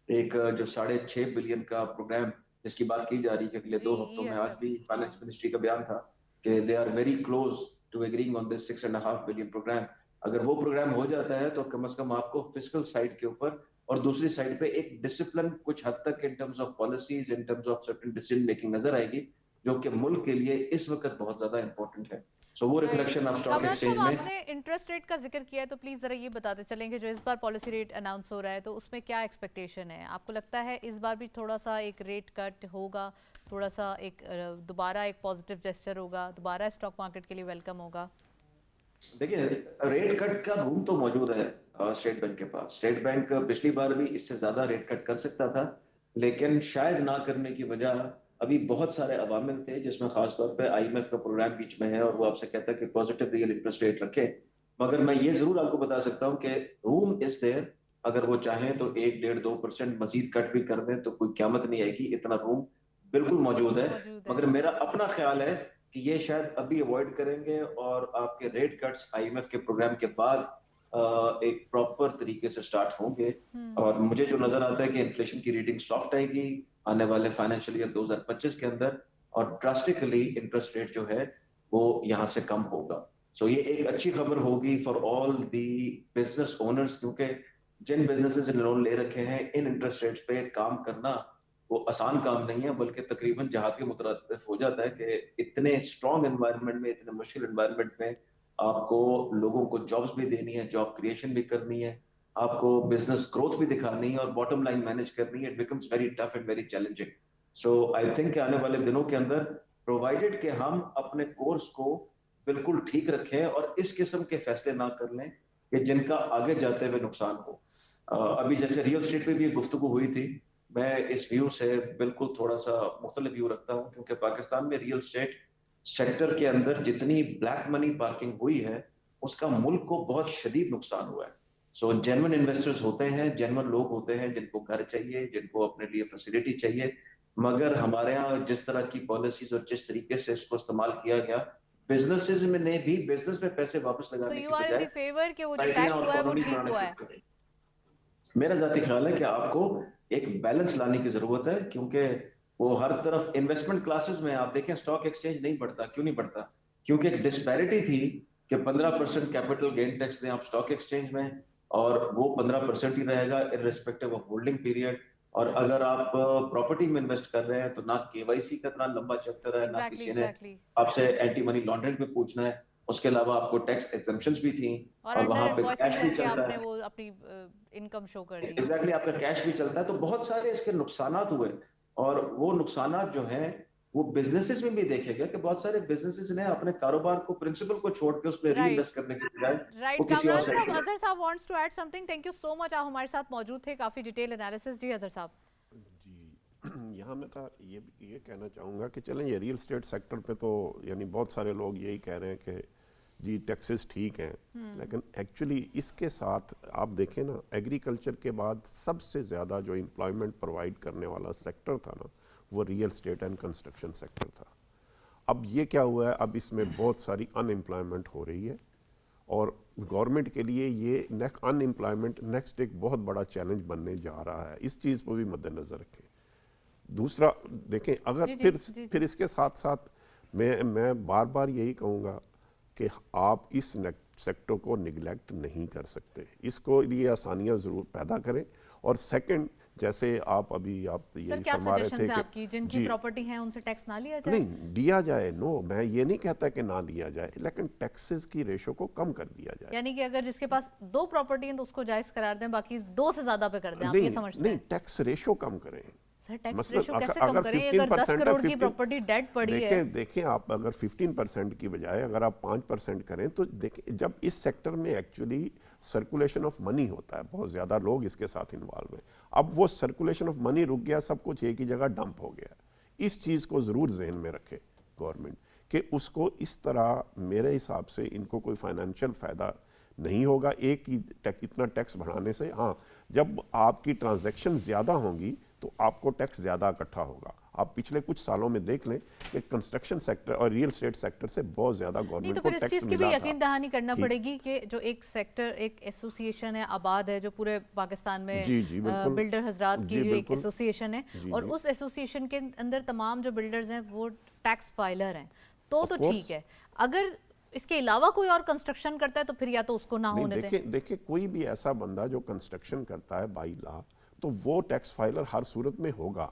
ایک جو 6.5 بلین کا پروگرام جس کی بات کی جا رہی ہے کہ اگلے 2 ہفتوں میں, آج بھی فائنانس منسٹری کا بیان تھا کہ they are very close to agreeing on this 6.5 billion program. اگر وہ پروگرام ہو جاتا ہے تو کم از کم آپ کو فسکل سائڈ کے اوپر اور دوسری سائڈ پہ ایک ڈسپلن کچھ حد تک in terms of policies, in terms of certain decision making نظر آئے گی, جو کہ ملک کے لیے اس وقت بہت زیادہ امپورٹنٹ ہے. سو وہ ریفلیکشن آپ اسٹاک ایکسچینج میں. آپ نے انٹرسٹ ریٹ کا ذکر کیا ہے تو پلیز ذرا یہ بتاتے چلیں کہ جو اس بار پالیسی ریٹ اناؤنس ہو رہا ہے تو اس میں کیا ایکسپیکٹیشن ہے؟ آپ کو لگتا ہے اس بار بھی تھوڑا سا ایک ریٹ کٹ ہوگا, تھوڑا سا ایک دوبارہ ایک پازیٹیو جیسچر ہوگا, دوبارہ اسٹاک مارکیٹ کے لیے ویلکم ہوگا؟ دیکھیں ریٹ کٹ کا روم تو موجود ہے اسٹیٹ بینک کے پاس. اسٹیٹ بینک پچھلی بار بھی اس سے زیادہ ریٹ کٹ کر سکتا تھا, لیکن شاید نہ کرنے کی وجہ ابھی بہت سارے عوامل تھے, جس میں خاص طور پہ آئی ایم ایف کا پروگرام بیچ میں ہے اور وہ آپ سے کہتا ہے کہ پازیٹیو ریئل انٹرسٹ ریٹ رکھے. مگر میں یہ ضرور آپ کو بتا سکتا ہوں کہ روم از دیر, اگر وہ چاہیں تو 1-1.5% مزید کٹ بھی کر دیں تو کوئی قیامت نہیں آئے گی, اتنا روم بالکل موجود ہے. مگر میرا اپنا خیال ہے کہ یہ شاید ابھی اوائڈ کریں گے اور آپ کے rate cuts I M F کے پروگرام کے بعد ایک پراپر طریقے سے سٹارٹ ہوں گے. اور مجھے جو نظر آتا ہے کہ انفلیشن کی ریڈنگ سافٹ آئے گی آنے والے فائنینشیل ایئر 2025 کے اندر, اور ڈراسٹکلی انٹرسٹ ریٹ جو ہے وہ یہاں سے کم ہوگا. سو یہ ایک اچھی خبر ہوگی for all the business owners, کیونکہ جن بزنسز نے لون لے رکھے ہیں ان انٹرسٹ ریٹس پہ کام کرنا وہ آسان کام نہیں ہے, بلکہ تقریباً جہاد کے مترادف ہو جاتا ہے کہ اتنے اسٹرانگ انوائرمنٹ میں, اتنے مشکل انوائرمنٹ میں آپ کو لوگوں کو جابس بھی دینی ہے, جاب کریشن بھی کرنی ہے, آپ کو بزنس گروتھ بھی دکھانی ہے اور باٹم لائن مینیج کرنی ہے. It becomes very tough and very challenging. So I think کہ آنے والے دنوں کے اندر پرووائڈیڈ کہ ہم اپنے کورس کو بالکل ٹھیک رکھیں اور اس قسم کے فیصلے نہ کر لیں کہ جن کا آگے جاتے ہوئے نقصان ہو. ابھی جیسے ریئل اسٹیٹ پہ بھی گفتگو ہوئی تھی, میں اس ویو سے بالکل تھوڑا سا مختلف ویو رکھتا ہوں, کیونکہ پاکستان میں ریئل اسٹیٹ سیکٹر کے اندر جتنی بلیک منی پارکنگ ہوئی ہے اس کا ملک کو بہت شدید نقصان ہوا ہے. سو جینون انویسٹرز ہوتے ہیں, جینون لوگ ہوتے ہیں جن کو گھر چاہیے, جن کو اپنے لیے فیسلٹی چاہیے, مگر ہمارے ہاں جس طرح کی پالیسیز اور جس طریقے سے اس کو استعمال کیا گیا, بزنسز میں نے بھی بزنس میں پیسے واپس لگانے کی بجائے میرا ذاتی خیال ہے کہ آپ کو ایک بیلنس لانے کی ضرورت ہے, کیونکہ وہ ہر طرف انویسٹمنٹ کلاسز میں آپ دیکھیں اسٹاک ایکسچینج نہیں بڑھتا. کیوں نہیں بڑھتا؟ کیونکہ ایک ڈسپیرٹی تھی کہ 15% کیپٹل گین ٹیکس دیں آپ اسٹاک ایکسچینج میں, اور وہ 15% ہی رہے گا ارریسپیکٹو آف ہولڈنگ پیریڈ. اور اگر آپ پراپرٹی میں انویسٹ کر رہے ہیں تو نہ کے وائی سی کا اتنا لمبا چکر ہے, نہ کسی نے آپ سے اینٹی منی لانڈرنگ پہ پوچھنا ہے. اس کے علاوہ آپ کو ٹیکس ایگزمپشنز بھی تھیں اور وہاں پہ کیش بھی چلتا ہے, وہ اپنی انکم شو کر دی, ایگزیکٹلی آپ کا کیش بھی چلتا ہے. تو بہت سارے اس کے نقصانات ہوئے, اور وہ نقصانات جو ہیں وہ بزنسز میں بھی دیکھے گا کہ بہت سارے بزنسز نے اپنے کاروبار کو پرنسپل کو چھوڑ کے اس پہ ری انویسٹ کرنے کی بجائے وہ کسی اور صاحب. اظہر صاحب wants to add something. Thank you so much, آپ ہمارے ساتھ موجود تھے, کافی ڈیٹیل انالیسس. جی اظہر صاحب. جی یہاں میں تو یہ کہنا چاہوں گا کہ چلیں یہ ریئل اسٹیٹ سیکٹر پہ تو یعنی بہت سارے لوگ یہی کہہ رہے ہیں کہ جی ٹیکسز ٹھیک ہیں, لیکن ایکچولی اس کے ساتھ آپ دیکھیں نا, ایگریکلچر کے بعد سب سے زیادہ جو امپلائمنٹ پرووائڈ کرنے والا سیکٹر تھا نا وہ real estate and construction sector تھا. اب یہ کیا ہوا ہے, اب اس میں بہت ساری ان امپلائمنٹ ہو رہی ہے, اور گورنمنٹ کے لیے یہ ان امپلائمنٹ نیکسٹ ایک بہت بڑا چیلنج بننے جا رہا ہے. اس چیز کو بھی مد نظر رکھیں. دوسرا دیکھیں, اگر پھر اس کے ساتھ ساتھ میں بار بار یہی کہوں گا کہ آپ اس سیکٹر کو نگلیکٹ نہیں کر سکتے, اس کو لیے آسانیاں ضرور پیدا کریں. اور سیکنڈ, جیسے آپ ابھی آپ یہی فرما رہے تھے کہ جن کی پراپرٹی ہیں ان سے ٹیکس نہ لیا جائے. نہیں لیا جائے, نو, میں یہ نہیں کہتا کہ نہ لیا جائے, لیکن ٹیکسز کی ریشو کو کم کر دیا جائے. یعنی کہ اگر جس کے پاس 2 پراپرٹی ہیں تو اس کو جائز قرار دیں, باقی 2 سے زیادہ پہ کر دیں. آپ یہ سمجھتے ہیں؟ نہیں, ٹیکس ریشو کم کریں. ٹیکس ریشو کیسے کم کریں اگر 10 کروڑ کی پراپرٹی ڈیڈ پڑی ہے؟ دیکھیں آپ اگر 15% کی بجائے اگر آپ 5% کریں تو دیکھیں, جب اس سیکٹر میں ایکچولی سرکولیشن آف منی ہوتا ہے, بہت زیادہ لوگ اس کے ساتھ انوالو ہیں. اب وہ سرکولیشن آف منی رک گیا, سب کچھ ایک ہی جگہ ڈمپ ہو گیا. اس چیز کو ضرور ذہن میں رکھے گورنمنٹ کہ اس کو اس طرح, میرے حساب سے ان کو کوئی فائنینشیل فائدہ نہیں ہوگا ایک ہی اتنا ٹیکس بڑھانے سے. ہاں, جب آپ کی ٹرانزیکشن زیادہ ہوں گی تو آپ کو ٹیکس زیادہ اکٹھا ہوگا. آپ پچھلے کچھ سالوں میں دیکھ لیں کہ کنسٹرکشن سیکٹر اور ریئل اسٹیٹ سیکٹر سے بہت زیادہ گورنمنٹ کو ٹیکس ملا تھا. نہیں تو پھر اس چیز کی بھی یقین دہانی کرنا پڑے گی کہ جو ایک سیکٹر ایک ایسوسیشن ہے آباد ہے جو پورے پاکستان میں بلڈر حضرات کی ایک ایسوسیشن ہے اور اس ایسوسیشن کے اندر تمام جو بلڈرز ہیں وہ ٹیکس فائلر ہیں تو ٹھیک ہے. اگر اس کے علاوہ کوئی اور کنسٹرکشن کرتا ہے تو پھر یا تو اس کو نہ ہونے دیں. دیکھیں کوئی بھی ایسا بندہ جو کنسٹرکشن کرتا ہے بائی لا تو وہ ٹیکس فائلر ہر صورت میں ہوگا.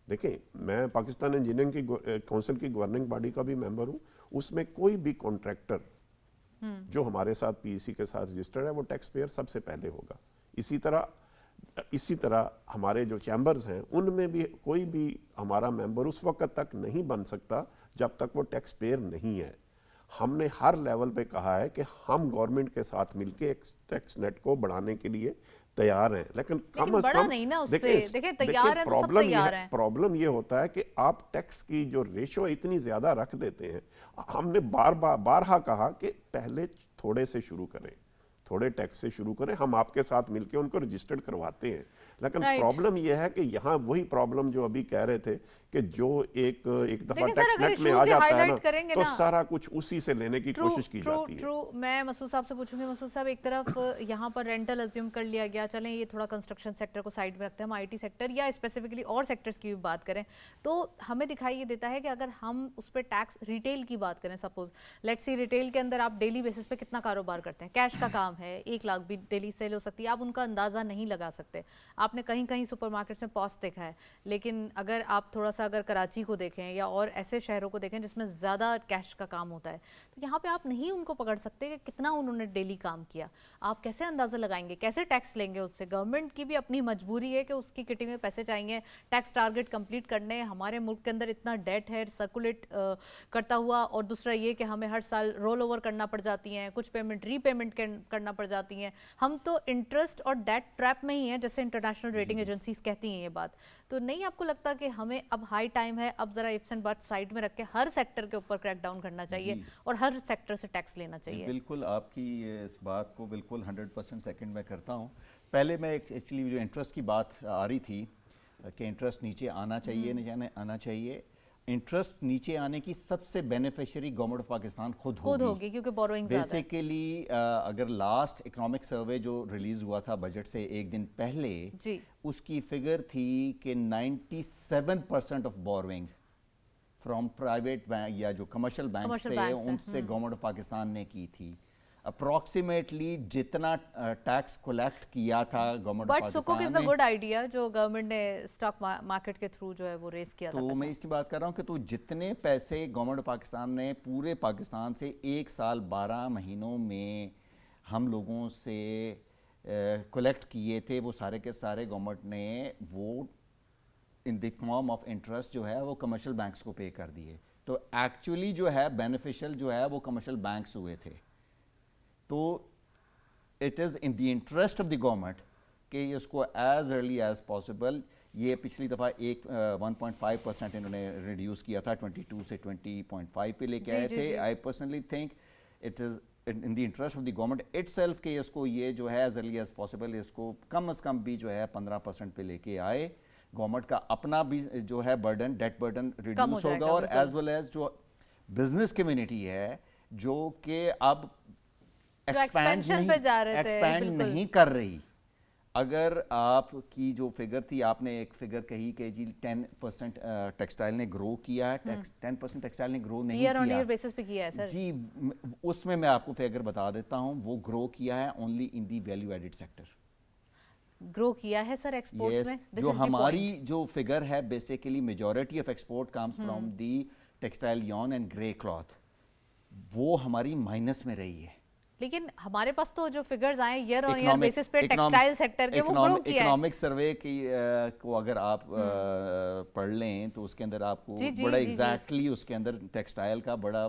دیکھیں میں پاکستان انجینئرنگ کی کونسل کی گورننگ باڈی کا بھی ممبر ہوں, اس میں کوئی بھی کانٹریکٹر جو ہمارے ساتھ پی ای سی کے ساتھ رجسٹرڈ ہے وہ ٹیکس پیئر سب سے پہلے ہوگا. اسی طرح ہمارے جو چیمبرز ہیں ان میں بھی کوئی بھی ہمارا ممبر اس وقت تک نہیں بن سکتا جب تک وہ ٹیکس پیئر نہیں ہے. ہم نے ہر لیول پہ کہا ہے کہ ہم گورنمنٹ کے ساتھ مل کے ٹیکس نیٹ کو بڑھانے کے لیے تیار ہیں, لیکن کم از کم پرابلم یہ ہوتا ہے کہ آپ ٹیکس کی جو ریشو اتنی زیادہ رکھ دیتے ہیں. ہم نے بارہا کہا کہ پہلے تھوڑے سے شروع کریں, تھوڑے ٹیکس سے شروع کریں, ہم آپ کے ساتھ مل کے ان کو رجسٹرڈ کرواتے ہیں. لیکن پرابلم یہ ہے کہ یہاں وہی پرابلم جو ابھی کہہ رہے تھے کہ جو ایک دفعہ ٹیکس نیٹ میں آ جاتا ہے نا تو سارا کچھ اسی سے لینے کی کوشش کی جاتی ہے. میں مسعود صاحب سے پوچھوں گی. مسعود صاحب ایک طرف یہاں پر رینٹل ازیوم کر لیا گیا, چلیں یہ تھوڑا کنسٹرکشن سیکٹر کو سائڈ میں رکھتے ہیں, ہم آئی ٹی سیکٹر یا اسپیسیفکلی اور سیکٹرز کی بھی بات کریں تو ہمیں دکھائی یہ دیتا ہے کہ اگر ہم اس پہ ٹیکس ریٹیل کی بات کریں, سپوز لیٹس سی ریٹیل کے اندر آپ ڈیلی بیسس پہ کتنا کاروبار کرتے ہیں, کیش کا کام ہے, 1 لاکھ بھی ڈیلی سیل ہو سکتی ہے, آپ ان کا اندازہ نہیں لگا سکتے. آپ نے کہیں کہیں سپر مارکیٹس میں پوس دیکھا ہے, لیکن اگر آپ تھوڑا سا اگر کراچی کو دیکھیں یا اور ایسے شہروں کو دیکھیں جس میں زیادہ کیش کا کام ہوتا ہے تو یہاں پہ آپ نہیں ان کو پکڑ سکتے کہ کتنا انہوں نے ڈیلی کام کیا. آپ کیسے اندازہ لگائیں گے, کیسے ٹیکس لیں گے اس سے؟ گورنمنٹ کی بھی اپنی مجبوری ہے کہ اس کی کٹی میں پیسے چاہیے, ٹیکس ٹارگٹ کمپلیٹ کرنے. ہمارے ملک کے اندر اتنا ڈیٹ ہے سرکولیٹ کرتا ہوا, اور دوسرا یہ کہ ہمیں ہر سال رول اوور کرنا پڑ جاتی ہیں, کچھ پیمنٹ ری پیمنٹ کرنا پڑ جاتی ہیں. ہم تو انٹرسٹ اور ڈیٹ ٹریپ میں ہی ہیں جیسے انٹرنیشنل ریٹنگ ایجنسیز کہتی ہیں یہ بات. تو نہیں آپ کو لگتا کہ ہمیں اب ہائی ٹائم ہے, اب ذرا ifs and buts سائڈ میں رکھ کے ہر سیکٹر کے اوپر کریک ڈاؤن کرنا چاہیے اور ہر سیکٹر سے ٹیکس لینا چاہیے؟ بالکل آپ کی اس بات کو بالکل 100% سیکنڈ میں کرتا ہوں. پہلے میں ایکچولی جو انٹرسٹ کی بات آ رہی تھی کہ انٹرسٹ نیچے آنا چاہیے نہیں آنا چاہیے, انٹرسٹ نیچے آنے کی سب سے بینیفیشری گورنمنٹ آف پاکستان خود ہوگی کیونکہ بوروئنگ زیادہ ہے. بیسیکلی اگر لاسٹ اکنامک سروے جو ریلیز ہوا تھا بجٹ سے ایک دن پہلے, اس کی فگر تھی کہ 97% of borrowing from private bank یا جو کمرشل بینکس تھے ان سے گورنمنٹ آف پاکستان نے کی تھی. اپروکسیمیٹلی جتنا ٹیکس کولیکٹ کیا تھا گورنمنٹ آف پاکستان نے, بٹ سکوک گڈ آئیڈیا جو گورنمنٹ نے اسٹاک مارکیٹ کے تھرو جو ہے وہ ریز کیا تھا. تو میں اس کی بات کر رہا ہوں کہ تو جتنے پیسے گورنمنٹ آف پاکستان نے پورے پاکستان سے 1 سال 12 مہینوں میں ہم لوگوں سے کولیکٹ کیے تھے, وہ سارے کے سارے گورنمنٹ نے وہ ان دی فارم آف انٹرسٹ جو ہے وہ کمرشل بینکس کو پے کر دیے. تو ایکچولی جو ہے بینیفیشل جو ہے وہ کمرشل بینکس ہوئے تھے. تو it is in the interest of the government کہ اس کو ایز ارلی ایز پاسبل, یہ پچھلی دفعہ 1.5% انہوں نے ریڈیوس کیا تھا, 22 سے 20.5 پہ لے کے آئے تھے. I personally think it is in the interest of the government it self کہ اس کو یہ جو ہے ایز ارلی ایز پاسبل اس کو کم از کم بھی جو ہے 15% پہ لے کے آئے. گورنمنٹ کا اپنا بھی جو ہے برڈن, ڈیٹ برڈن ریڈیوس ہوگا, اور ایز ویل ایز جو بزنس کمیونٹی ہے جو کہ اب ایکسپینڈ نہیں کر رہی. اگر آپ کی جو فگر تھی, آپ نے ایک فگر کہی کہ جی 10% ٹیکسٹائل نے گرو کیا ہے, 10% ٹیکسٹائل نے گرو نہیں کیا جی, اس میں آپ کو فگر بتا دیتا ہوں, وہ گرو کیا ہے only in the value added sector. Grow کیا ہے سر ایکسپورٹس میں. جو ہماری جو فگر ہے basically majority of export comes from the textile yarn and grey cloth, وہ ہماری مائنس میں رہی ہے. لیکن ہمارے پاس تو جو فگرز آئے ایئر آن ایئر بیسس پہ ٹیکسٹائل سیکٹر کے وہ گرو کیا ہے. اکنامک سروے کی کو اگر آپ پڑھ لیں تو اس کے اندر آپ کو بڑا ایگزیکٹلی اس کے اندر ٹیکسٹائل کا بڑا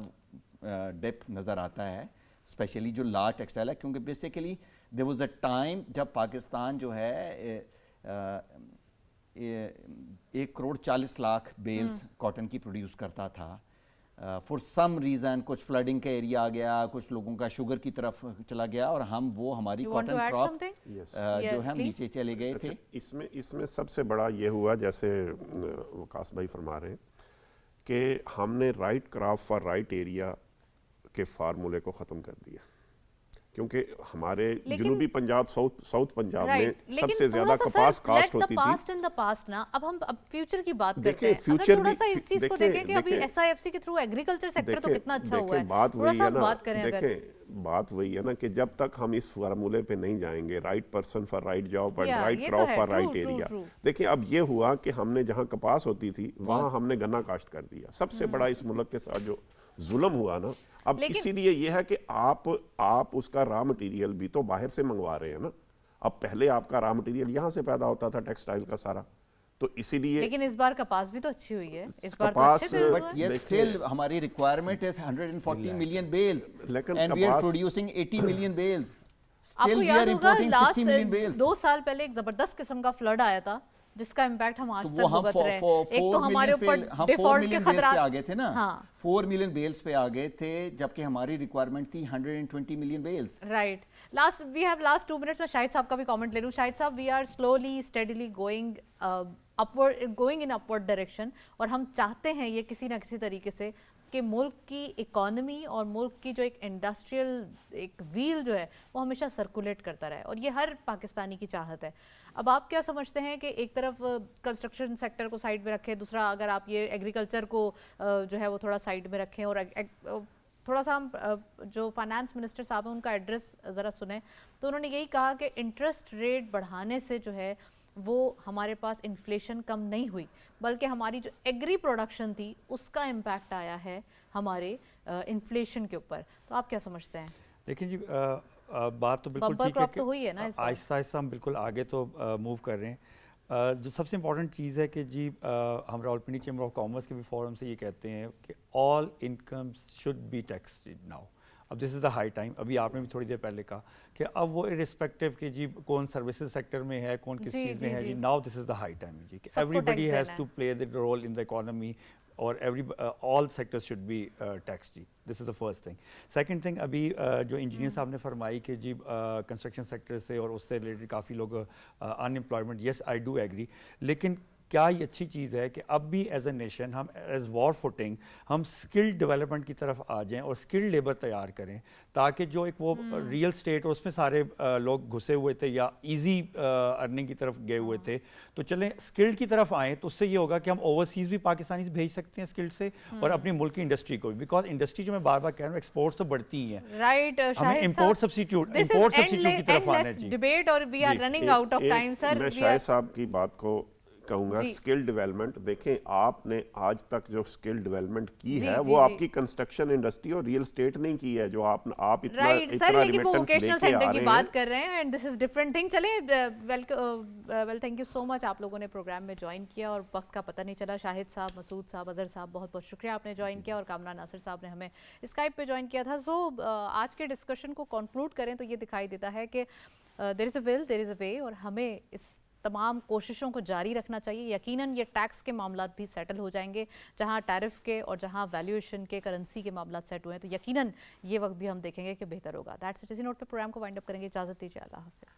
ڈیپ نظر آتا ہے, اسپیشلی جو لارج ٹیکسٹائل ہے, کیونکہ basically there was a time جب پاکستان جو ہے 1.40 کروڑ بیلز کاٹن کی پروڈیوس کرتا تھا. فور سم ریزن کچھ فلڈنگ کا ایریا آ گیا, کچھ لوگوں کا شوگر کی طرف چلا گیا, اور ہم وہ ہماری کاٹن کراپ جو ہے ہم نیچے چلے گئے تھے. اس میں سب سے بڑا یہ ہوا, جیسے وقاص بھائی فرما رہے ہیں کہ ہم نے right crop for right area کے فارمولے کو ختم کر دیا, کیونکہ ہمارے جنوبی پنجاب ساؤتھ پنجاب میں سب سے زیادہ کپاس کاسٹ ہوتی تھی. اب ہم فیوچر کی بات کرتے ہیں, اگر تھوڑا سا اس چیز کو دیکھیں کہ ابھی ایس آئی ایف سی کے تھرو ایگریکلچر سیکٹر تو کتنا اچھا ہوا ہے, تھوڑا سا بات کریں. بات وہی ہے نا کہ جب تک ہم اس فارمولے پہ نہیں جائیں گے, right person for right job and right crop for right area. دیکھیں اب یہ ہوا کہ ہم نے جہاں کپاس ہوتی تھی وہاں ہم نے گنا کاشت کر دیا. سب سے بڑا اس ملک کے ساتھ جو ظلم ہوا نا, اب اسی لیے یہ ہے کہ آپ اس کا را مٹیریل بھی تو باہر سے منگوا رہے ہیں نا. اب پہلے آپ کا را مٹیریل یہاں سے پیدا ہوتا تھا, ٹیکسٹائل کا سارا, تو اسی لیے. لیکن اس بار کپاس بھی تو اچھی ہوئی ہے, اس بار تو کپاس, اچھے بٹ یس اسٹل ہماری requirement is 140 million bales and we are producing 80 million bales. آپ کو یاد ہوگا لاسٹ 2 سال پہلے ایک زبردست قسم کا فلڈ آیا تھا جس کا امپیکٹ ہم آج تک بھگت رہے ہیں. ایک تو ہمارے اوپر ڈیفالٹ کے خطرات آ گئے تھے نا, 4 ملین بیلز پہ آ گئے تھے, جبکہ ہماری ریکوائرمنٹ تھی 120 million bales. Right. We have last 2 minutes میں شاہد صاحب کا بھی کامنٹ لے لوں. شاہد صاحب, we are slowly steadily going in upward direction, اور ہم چاہتے ہیں یہ کسی نہ کسی طریقے سے کہ ملک کی اکانومی اور ملک کی جو ایک انڈسٹریل ایک ویل جو ہے وہ ہمیشہ سرکولیٹ کرتا رہے, اور یہ ہر پاکستانی کی چاہت ہے. اب آپ کیا سمجھتے ہیں کہ ایک طرف کنسٹرکشن سیکٹر کو سائڈ میں رکھیں, دوسرا اگر آپ یہ ایگریکلچر کو جو ہے وہ تھوڑا سائڈ میں رکھیں, اور تھوڑا سا ہم جو فائنانس منسٹر صاحب ہیں ان کا ایڈریس ذرا سنیں, تو انہوں نے یہی کہا کہ انٹرسٹ ریٹ بڑھانے سے جو ہے وہ ہمارے پاس انفلیشن کم نہیں ہوئی, بلکہ ہماری جو ایگری پروڈکشن تھی اس کا امپیکٹ آیا ہے ہمارے انفلیشن کے اوپر. تو آپ کیا سمجھتے ہیں؟ دیکھیں جی, بات تو بالکل ٹھیک ہے کہ آہستہ آہستہ ہم بالکل آگے تو موو کر رہے ہیں. جو سب سے امپورٹنٹ چیز ہے کہ جی ہم راولپنڈی چیمبر آف کامرس کے بھی فورم سے یہ کہتے ہیں کہ all incomes should be taxed now. اب this is the high time. ابھی آپ نے بھی تھوڑی دیر پہلے کہا کہ اب وہ ارسپیکٹو کہ جی کون سروسز سیکٹر میں ہے, کون کس چیز میں ہے, جی now this is the high time جی کہ everybody has to play the role in the economy, اور all sectors should be taxed جی. This is the first thing. Second thing, ابھی جو انجینئر صاحب نے فرمائی کہ جی کنسٹرکشن سیکٹر سے اور اس سے ریلیٹڈ کافی لوگ unemployment, yes I do agree, لیکن کیا یہ اچھی چیز ہے کہ اب بھی ایز اے نیشن ہم ایز وار فوٹنگ ہم اسکل ڈیولپمنٹ کی طرف آ جائیں اور اسکل لیبر تیار کریں, تاکہ جو ایک وہ ریئل اسٹیٹ اور اس میں سارے لوگ گھسے ہوئے تھے یا ایزی ارننگ کی طرف گئے ہوئے تھے, تو چلیں اسکلڈ کی طرف آئیں, تو اس سے یہ ہوگا کہ ہم اوورسیز بھی پاکستانی بھیج سکتے ہیں اسکلڈ سے, اور اپنی ملک کی انڈسٹری کو بھی, بیکاز انڈسٹری جو میں بار بار کہہ رہا ہوں ایکسپورٹس تو بڑھتی ہی ہیں. رائٹ. ہمیں امپورٹ سبسٹیٹیوٹ کی طرف آنا ہے جی. ڈیبیٹ اور we are running out of time sir. میں شاہد صاحب کی بات کو کہوں گا, اسکل ڈیولپمنٹ دیکھیں, آپ نے آج تک جو اسکل ڈیولپمنٹ کی ہے وہ آپ کی کنسٹرکشن انڈسٹری اور ریئل اسٹیٹ نہیں کی ہے, جو آپ اتنا ریمیٹنس لے کے آ رہے ہیں. بات کر رہے ہیں, and this is different thing. چلیں, well thank you so much, آپ لوگوں نے پروگرام میں جوائن کیا اور وقت کا پتہ نہیں چلا. شاہد صاحب, مسعود صاحب, اظہر صاحب, بہت بہت شکریہ آپ نے جوائن کیا, اور کامران ناصر صاحب نے ہمیں اسکائپ پہ جوائن کیا تھا. سو آج کے ڈسکشن کو کنکلوڈ کریں تو یہ دکھائی دیتا ہے کہ دیر از اے ول, دیر از اے وے, اور ہمیں اس تمام کوششوں کو جاری رکھنا چاہیے. یقیناً یہ ٹیکس کے معاملات بھی سیٹل ہو جائیں گے, جہاں ٹیرف کے اور جہاں ویلیویشن کے, کرنسی کے معاملات سیٹ ہوئے ہیں, تو یقیناً یہ وقت بھی ہم دیکھیں گے کہ بہتر ہوگا. That's it. اسی نوٹ پہ پروگرام کو وائنڈ اپ کریں گے. اجازت دیجیے. اللہ حافظ.